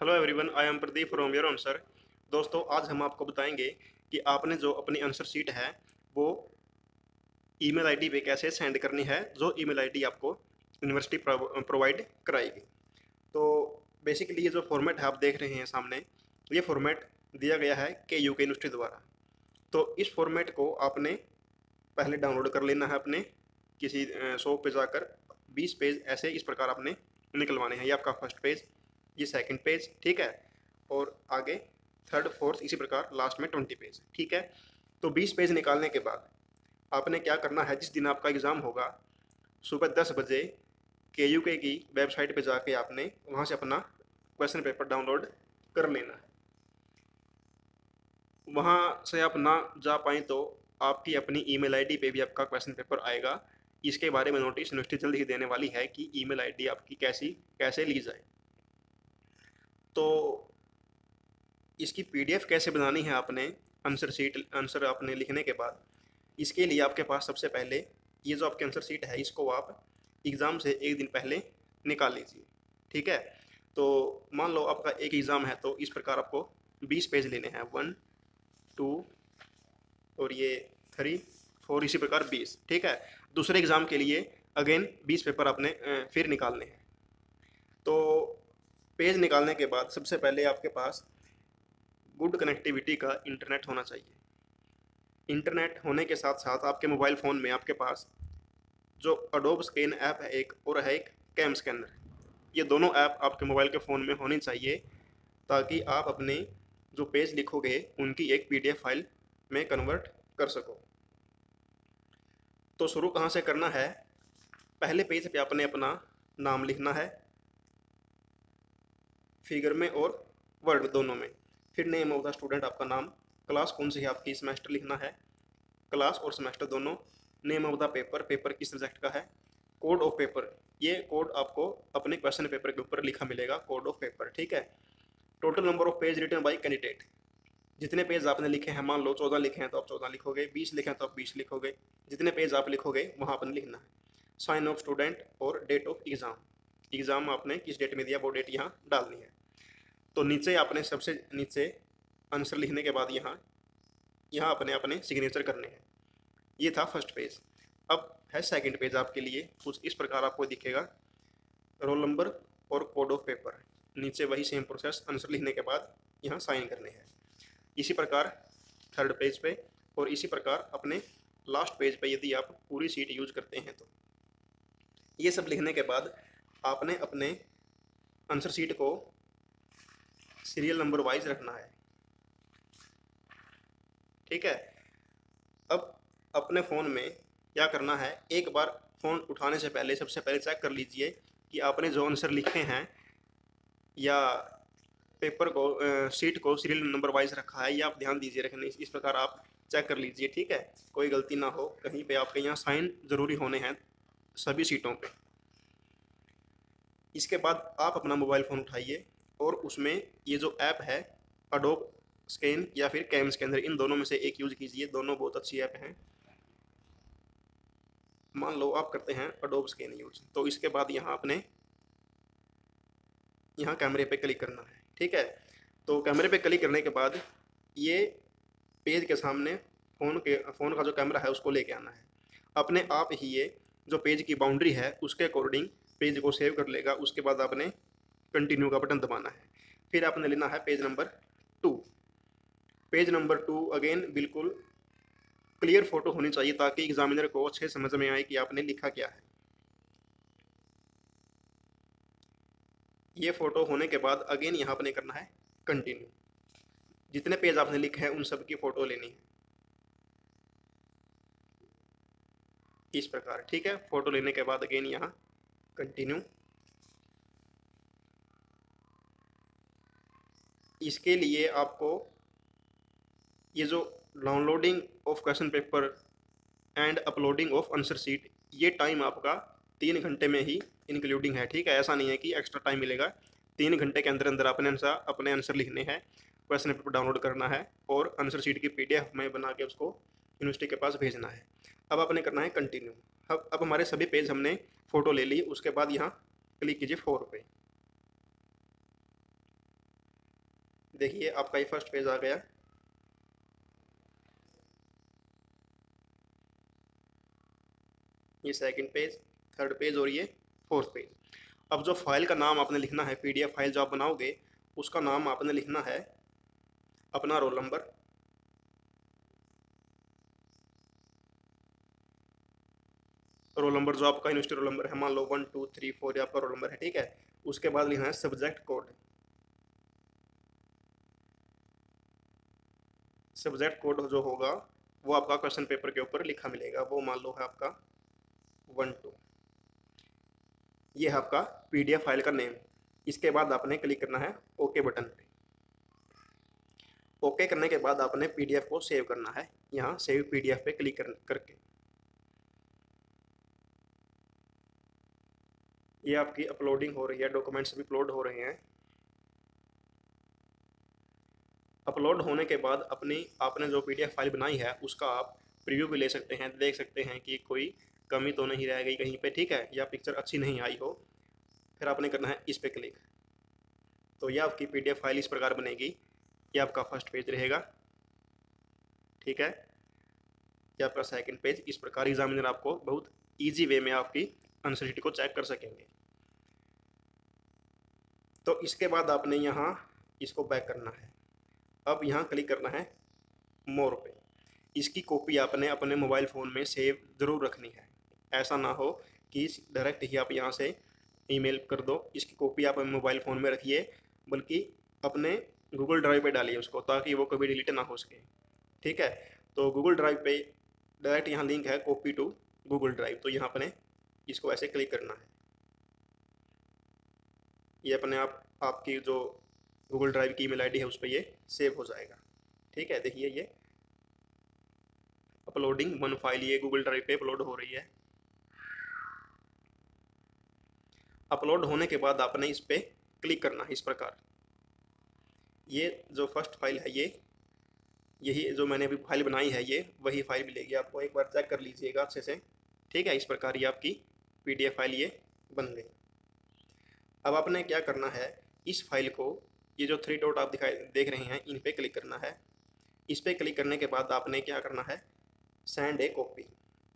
Hello everyone, I am Pradeep from your answer. दोस्तों, आज हम आपको बताएंगे कि आपने जो अपनी आंसर शीट है वो ईमेल आईडी पे कैसे सेंड करनी है, जो ईमेल आईडी आपको यूनिवर्सिटी प्रोवाइड कराएगी। तो बेसिकली ये जो फॉर्मेट है आप देख रहे हैं सामने, ये फॉर्मेट दिया गया है के यूके यूनिवर्सिटी द्वारा। तो इस फॉर्मेट को आपने पहले डाउनलोड कर लेना है अपने किसी शॉप पे जाकर। 20 पेज ऐसे इस प्रकार आपने निकलवाने हैं। ये आपका फर्स्ट पेज, ये सेकंड पेज, ठीक है, और आगे थर्ड फोर्थ इसी प्रकार लास्ट में 20 पेज, ठीक है। तो 20 पेज निकालने के बाद आपने क्या करना है, जिस दिन आपका एग्ज़ाम होगा सुबह 10 बजे के यूके की वेबसाइट पे जाके आपने वहाँ से अपना क्वेश्चन पेपर डाउनलोड कर लेना है। वहाँ से आप ना जा पाएँ तो आपकी अपनी ईमेल आईडी पे भी आपका क्वेश्चन पेपर आएगा। इसके बारे में नोटिस यूनिवर्सिटी जल्द ही देने वाली है कि ईमेल आईडी आपकी कैसे ली जाए। तो इसकी पीडीएफ कैसे बनानी है आपने, आंसर आपने लिखने के बाद, इसके लिए आपके पास सबसे पहले ये जो आपकी आंसर शीट है इसको आप एग्ज़ाम से एक दिन पहले निकाल लीजिए, ठीक है। तो मान लो आपका एक एग्ज़ाम है, तो इस प्रकार आपको 20 पेज लेने हैं, 1 2 और ये 3 4 इसी प्रकार 20, ठीक है। दूसरे एग्ज़ाम के लिए अगेन 20 पेपर आपने फिर निकालने हैं। तो पेज निकालने के बाद सबसे पहले आपके पास गुड कनेक्टिविटी का इंटरनेट होना चाहिए। इंटरनेट होने के साथ साथ आपके मोबाइल फ़ोन में आपके पास जो अडोब स्कैन ऐप है एक, और है एक कैम स्कैनर। ये दोनों ऐप आपके मोबाइल के फ़ोन में होनी चाहिए ताकि आप अपने जो पेज लिखोगे उनकी एक पीडीएफ फाइल में कन्वर्ट कर सको। तो शुरू कहाँ से करना है, पहले पेज पे आपने अपना नाम लिखना है, फिगर में और वर्ड दोनों में। फिर नेम ऑफ द स्टूडेंट, आपका नाम, क्लास कौन सी है आपकी, सेमेस्टर लिखना है, क्लास और सेमेस्टर दोनों। Name of the paper, paper किस सब्जेक्ट का है, कोड ऑफ पेपर, ये कोड आपको अपने क्वेश्चन पेपर के ऊपर लिखा मिलेगा, कोड ऑफ पेपर, ठीक है। Total number of page written by candidate, जितने पेज आपने लिखे हैं, मान लो 14 लिखे हैं तो आप 14 लिखोगे, 20 लिखे हैं तो आप 20 लिखोगे, जितने पेज आप लिखोगे वहाँ आपने लिखना है। साइन ऑफ स्टूडेंट और डेट ऑफ एग्ज़ाम, एग्ज़ाम आपने किस डेट में दिया वो डेट यहाँ डालनी है। तो नीचे आपने सबसे नीचे आंसर लिखने के बाद यहाँ अपने अपने सिग्नेचर करने हैं। ये था फर्स्ट पेज। अब है सेकंड पेज आपके लिए, कुछ इस प्रकार आपको दिखेगा, रोल नंबर और कोड ऑफ पेपर। नीचे वही सेम प्रोसेस, आंसर लिखने के बाद यहाँ साइन करने हैं। इसी प्रकार थर्ड पेज पे, और इसी प्रकार अपने लास्ट पेज पे यदि आप पूरी सीट यूज करते हैं तो। ये सब लिखने के बाद आपने अपने आंसर सीट को सीरियल नंबर वाइज रखना है, ठीक है। अब अपने फ़ोन में क्या करना है, एक बार फ़ोन उठाने से पहले सबसे पहले चेक कर लीजिए कि आपने जो आंसर लिखे हैं या पेपर को सीट को सीरियल नंबर वाइज रखा है, या आप ध्यान दीजिए रखने, इस प्रकार आप चेक कर लीजिए, ठीक है। कोई गलती ना हो कहीं पे, आपके यहाँ साइन ज़रूरी होने हैं सभी सीटों पे। इसके बाद आप अपना मोबाइल फ़ोन उठाइए और उसमें ये जो ऐप है अडोब स्कैन या फिर कैम स्कैनर, इन दोनों में से एक यूज़ कीजिए, दोनों बहुत अच्छी ऐप हैं। मान लो आप करते हैं अडोब स्कैन यूज़, तो इसके बाद यहाँ आपने यहाँ कैमरे पे क्लिक करना है, ठीक है। तो कैमरे पे क्लिक करने के बाद ये पेज के सामने फ़ोन का जो कैमरा है उसको लेके आना है। अपने आप ही ये जो पेज की बाउंड्री है उसके अकॉर्डिंग पेज को सेव कर लेगा। उसके बाद आपने कंटिन्यू का बटन दबाना है। फिर आपने लेना है page number 2। Page number 2 again बिल्कुल क्लियर फ़ोटो होनी चाहिए ताकि एग्जामिनर को अच्छे समझ में आए कि आपने लिखा क्या है। ये फ़ोटो होने के बाद अगेन यहाँ आपने करना है कंटिन्यू। जितने पेज आपने लिखे हैं उन सब की फ़ोटो लेनी है इस प्रकार, ठीक है। फ़ोटो लेने के बाद अगेन यहाँ कंटिन्यू। इसके लिए आपको ये जो downloading of question paper and uploading of answer sheet, ये टाइम आपका 3 घंटे में ही इंक्लूडिंग है, ठीक है। ऐसा नहीं है कि एक्स्ट्रा टाइम मिलेगा। 3 घंटे के अंदर अंदर अपने आंसर लिखने हैं, क्वेश्चन पेपर डाउनलोड करना है और आंसर शीट की पीडीएफ में बना के उसको यूनिवर्सिटी के पास भेजना है। अब आपने करना है कंटिन्यू। अब हमारे सभी पेज हमने फ़ोटो ले ली। उसके बाद यहाँ क्लिक कीजिए 4 पे। देखिए आपका ये फर्स्ट पेज आ गया, ये सेकंड पेज, थर्ड पेज और ये फोर्थ पेज। अब जो फाइल का नाम आपने लिखना है, पीडीएफ फाइल जो आप बनाओगे उसका नाम आपने लिखना है अपना रोल नंबर, रोल नंबर जो आपका यूनिवर्सिटी रोल नंबर है, मान लो 1 2 3 4 आपका रोल नंबर है, ठीक है। उसके बाद लिखना है सब्जेक्ट कोड, सब्जेक्ट कोड जो होगा वो आपका क्वेश्चन पेपर के ऊपर लिखा मिलेगा, वो मान लो है आपका 1 2। ये है आपका पीडीएफ फाइल का नेम। इसके बाद आपने क्लिक करना है ओके बटन पे। ओके करने के बाद आपने पीडीएफ को सेव करना है, यहाँ सेव पीडीएफ पे क्लिक करके। ये आपकी अपलोडिंग हो रही है, डॉक्यूमेंट्स भी अपलोड हो रहे हैं। अपलोड होने के बाद अपनी आपने जो पीडीएफ फाइल बनाई है उसका आप प्रीव्यू भी ले सकते हैं, देख सकते हैं कि कोई कमी तो नहीं रह गई कहीं पे, ठीक है, या पिक्चर अच्छी नहीं आई हो। फिर आपने करना है इस पे क्लिक। तो ये आपकी पीडीएफ फाइल इस प्रकार बनेगी। ये आपका फर्स्ट पेज रहेगा, ठीक है। ये आपका सेकंड पेज। इस प्रकार एग्जामिनर आपको बहुत ईजी वे में आपकी आंसर शीट को चेक कर सकेंगे। तो इसके बाद आपने यहाँ इसको बैक करना है। अब यहाँ क्लिक करना है मोर पे। इसकी कॉपी आपने अपने मोबाइल फ़ोन में सेव ज़रूर रखनी है। ऐसा ना हो कि डायरेक्ट ही आप यहाँ से ईमेल कर दो। इसकी कॉपी आप मोबाइल फ़ोन में रखिए, बल्कि अपने गूगल ड्राइव पे डालिए उसको, ताकि वो कभी डिलीट ना हो सके, ठीक है। तो गूगल ड्राइव पे डायरेक्ट यहाँ लिंक है कॉपी टू गूगल ड्राइव, तो यहाँ अपने इसको ऐसे क्लिक करना है। ये अपने आप आपकी जो गूगल ड्राइव की ईमेल आईडी है उस पर ये सेव हो जाएगा, ठीक है। देखिए ये अपलोडिंग वन फाइल ये गूगल ड्राइव पे अपलोड हो रही है। अपलोड होने के बाद आपने इस पर क्लिक करना है इस प्रकार। ये जो फर्स्ट फाइल है ये, यही जो मैंने अभी फाइल बनाई है ये वही फाइल मिलेगी आपको। एक बार चेक कर लीजिएगा अच्छे से, ठीक है। इस प्रकार ये आपकी पीडीएफ फाइल ये बन गई। अब आपने क्या करना है, इस फाइल को, ये जो 3 डॉट आप देख रहे हैं, इन पे क्लिक करना है। इस पे क्लिक करने के बाद आपने क्या करना है, सेंड ए कॉपी।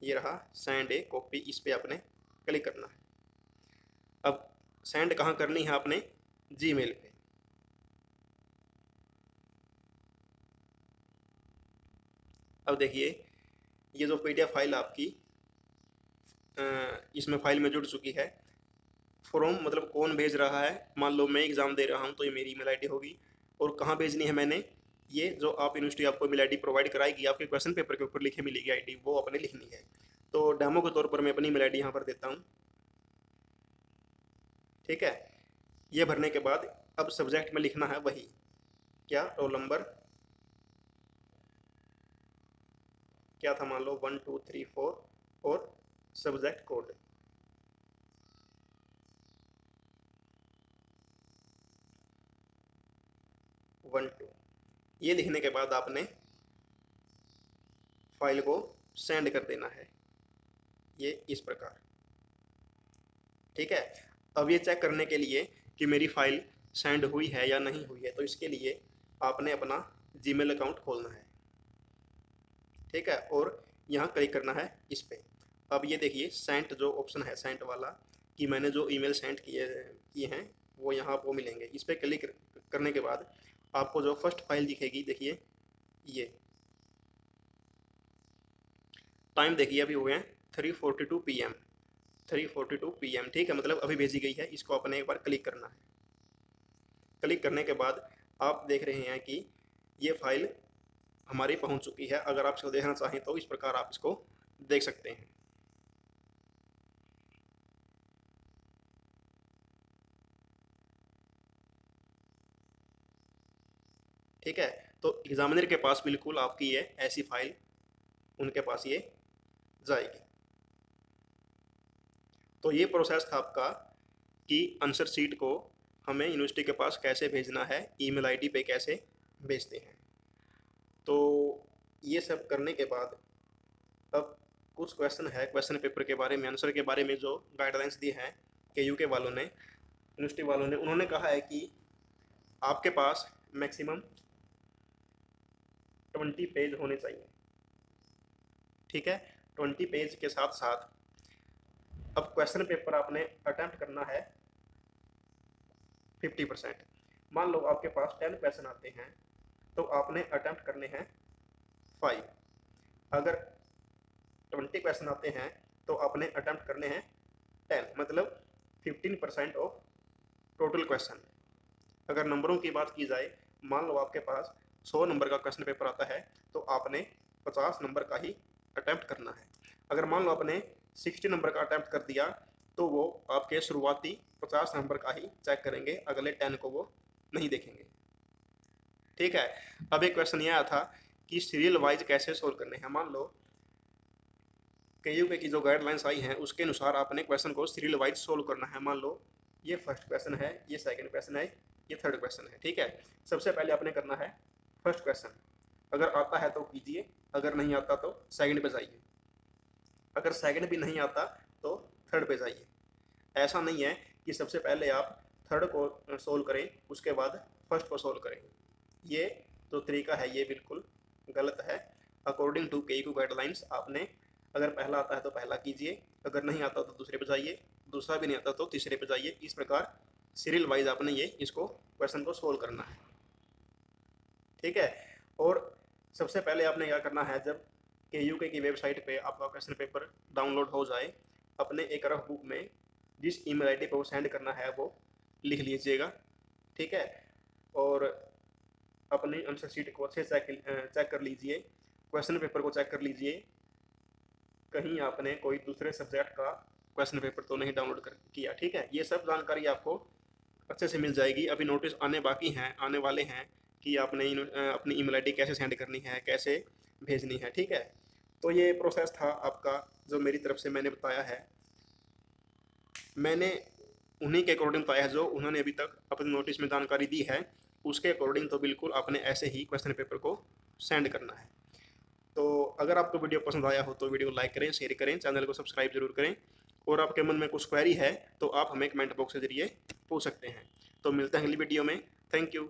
ये रहा सेंड ए कॉपी, इस पे आपने क्लिक करना है। अब सेंड कहाँ करनी है आपने, जीमेल पे। अब देखिए ये जो पीडीएफ फाइल आपकी इसमें फाइल में जुड़ चुकी है। फ्रॉम मतलब कौन भेज रहा है, मान लो मैं एग्ज़ाम दे रहा हूँ तो ये मेरी ईमेल आईडी होगी। और कहाँ भेजनी है मैंने, ये जो आप यूनिवर्सिटी आपको ईमेल आईडी प्रोवाइड कराएगी, आपके क्वेश्चन पेपर के ऊपर लिखे मिलेगी आईडी, वो आपने लिखनी है। तो डेमो के तौर पर मैं अपनी ईमेल आईडी यहाँ पर देता हूँ, ठीक है। ये भरने के बाद अब सब्जेक्ट में लिखना है वही, क्या, रोल नंबर क्या था, मान लो 1 2 3 4 और सब्जेक्ट कोड। वन टू ये लिखने के बाद आपने फाइल को सेंड कर देना है, ये इस प्रकार, ठीक है। अब ये चेक करने के लिए कि मेरी फाइल सेंड हुई है या नहीं हुई है, तो इसके लिए आपने अपना जीमेल अकाउंट खोलना है, ठीक है। और यहाँ क्लिक करना है इस पर। अब ये देखिए सेंट जो ऑप्शन है, सेंट वाला, कि मैंने जो ईमेल सेंड किए हैं वो यहाँ आपको मिलेंगे। इस पर क्लिक करने के बाद आपको जो फर्स्ट फाइल दिखेगी, देखिए ये टाइम देखिए अभी हुए हैं 3:42 PM, 3:42 PM, ठीक है, मतलब अभी भेजी गई है। इसको अपने एक बार क्लिक करना है। क्लिक करने के बाद आप देख रहे हैं कि ये फाइल हमारी पहुंच चुकी है। अगर आप इसको देखना चाहें तो इस प्रकार आप इसको देख सकते हैं, ठीक है। तो एग्जामिनर के पास बिल्कुल आपकी ये ऐसी फाइल उनके पास ये जाएगी। तो ये प्रोसेस था आपका कि आंसर शीट को हमें यूनिवर्सिटी के पास कैसे भेजना है, ईमेल आईडी पे कैसे भेजते हैं। तो ये सब करने के बाद अब कुछ क्वेश्चन है, क्वेश्चन पेपर के बारे में, आंसर के बारे में जो गाइडलाइंस दी हैं के यूके वालों ने, यूनिवर्सिटी वालों ने, उन्होंने कहा है कि आपके पास मैक्सिमम 20 पेज होने चाहिए। ठीक है, 20 पेज के साथ साथ अब क्वेश्चन पेपर आपने अटेम्प्ट करना है 50%। मान लो आपके पास 10 क्वेश्चन आते हैं तो आपने अटेम्प्ट करने हैं 5। अगर 20 क्वेश्चन आते हैं तो आपने अटेम्प्ट करने हैं 10, मतलब 15% ऑफ टोटल क्वेश्चन। अगर नंबरों की बात की जाए, मान लो आपके पास 100 नंबर का क्वेश्चन पेपर आता है तो आपने 50 नंबर का ही अटेम्प्ट करना है। अगर मान लो आपने 60 नंबर का अटेम्प्ट कर दिया तो वो आपके शुरुआती 50 नंबर का ही चेक करेंगे, अगले 10 को वो नहीं देखेंगे। ठीक है, अब एक क्वेश्चन यह आया था कि सीरियल वाइज कैसे सोल्व करने हैं। मान लो KUK की जो गाइडलाइंस आई हैं उसके अनुसार आपने क्वेश्चन को सीरियल वाइज सोल्व करना है। मान लो ये फर्स्ट क्वेश्चन है, ये सेकंड क्वेश्चन है, ये थर्ड क्वेश्चन है। ठीक है, सबसे पहले आपने करना है फर्स्ट क्वेश्चन। अगर आता है तो कीजिए, अगर नहीं आता तो सेकंड पे जाइए, अगर सेकंड भी नहीं आता तो थर्ड पे जाइए। ऐसा नहीं है कि सबसे पहले आप थर्ड को सोल्व करें उसके बाद फर्स्ट को सोल्व करें। ये जो तरीका है ये बिल्कुल गलत है। अकॉर्डिंग टू KUK गाइडलाइंस आपने अगर पहला आता है तो पहला कीजिए, अगर नहीं आता तो दूसरे पे जाइए, दूसरा भी नहीं आता तो तीसरे पे जाइए। इस प्रकार सीरियल वाइज आपने इसको क्वेश्चन को सोल्व करना है। ठीक है, और सबसे पहले आपने क्या करना है, जब KUK की वेबसाइट पे आपका क्वेश्चन पेपर डाउनलोड हो जाए, अपने एक रफ बुक में जिस ईमेल आईडी पर वो सेंड करना है वो लिख लीजिएगा। ठीक है, और अपनी आंसर शीट को अच्छे चेक कर लीजिए, क्वेश्चन पेपर को चेक कर लीजिए, कहीं आपने कोई दूसरे सब्जेक्ट का क्वेश्चन पेपर तो नहीं डाउनलोड किया। ठीक है, ये सब जानकारी आपको अच्छे से मिल जाएगी। अभी नोटिस आने बाकी हैं, आने वाले हैं कि आपने अपनी ईमेल आईडी कैसे सेंड करनी है, कैसे भेजनी है। ठीक है, तो ये प्रोसेस था आपका जो मेरी तरफ से मैंने बताया है। मैंने उन्हीं के अकॉर्डिंग बताया है जो उन्होंने अभी तक अपने नोटिस में जानकारी दी है, उसके अकॉर्डिंग तो बिल्कुल आपने ऐसे ही क्वेश्चन पेपर को सेंड करना है। तो अगर आपको वीडियो पसंद आया हो तो वीडियो को लाइक करें, शेयर करें, चैनल को सब्सक्राइब जरूर करें, और आपके मन में कुछ क्वेरी है तो आप हमें कमेंट बॉक्स के जरिए पूछ सकते हैं। तो मिलते हैं अगली वीडियो में। Thank you.